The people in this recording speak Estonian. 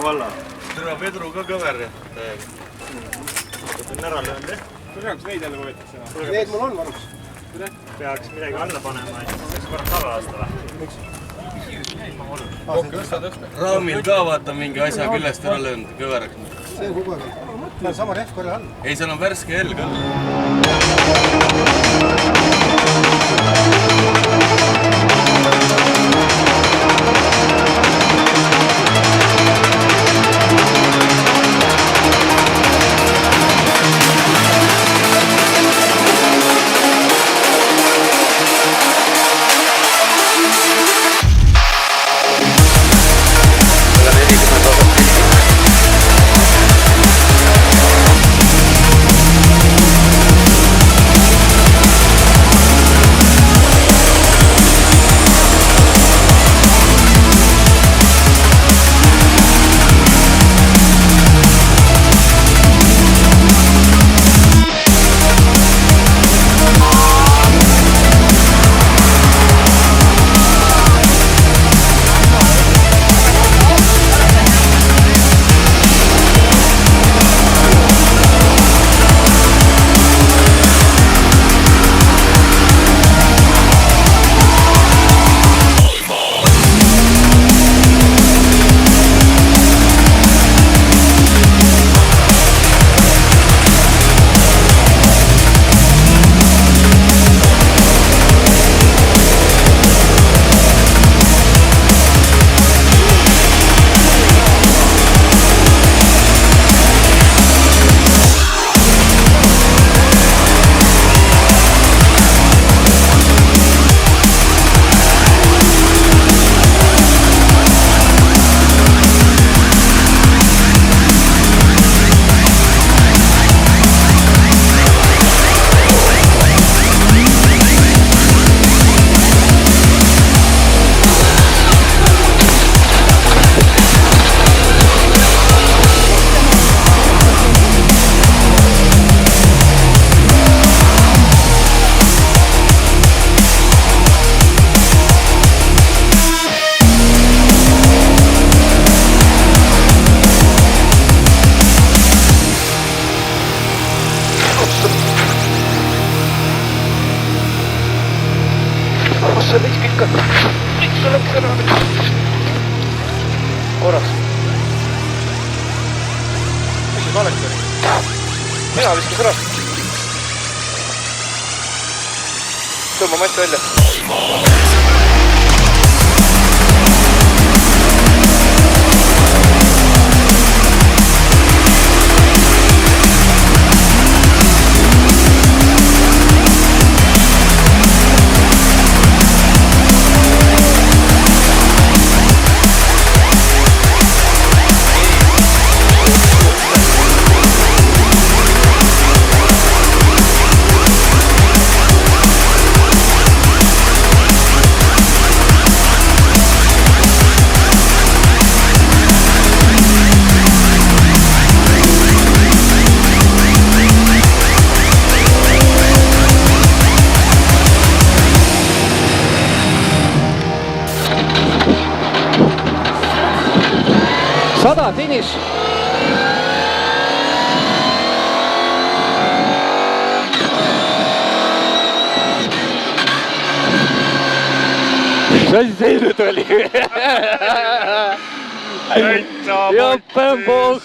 valla. Tere Pedru ka kõver. On ära löönud, jah? Kas neid jälle võetakse? Need mul on varuks. Peaks midagi alla panema, et üks kord tagaasta või? Miks? Raamil ka vaata mingi asja küljest ära löönud, kõveraks. See on kogu aeg. See on sama rehv korra all. Ei, seal on värske hell ka. See võiks pikka. Miks sa läks ära? Korras. Mis siis valeks oli? Mina viskas ära. Tõmba mast välja. Sada finiš. Mis asi see nüüd oli? Joppenboh!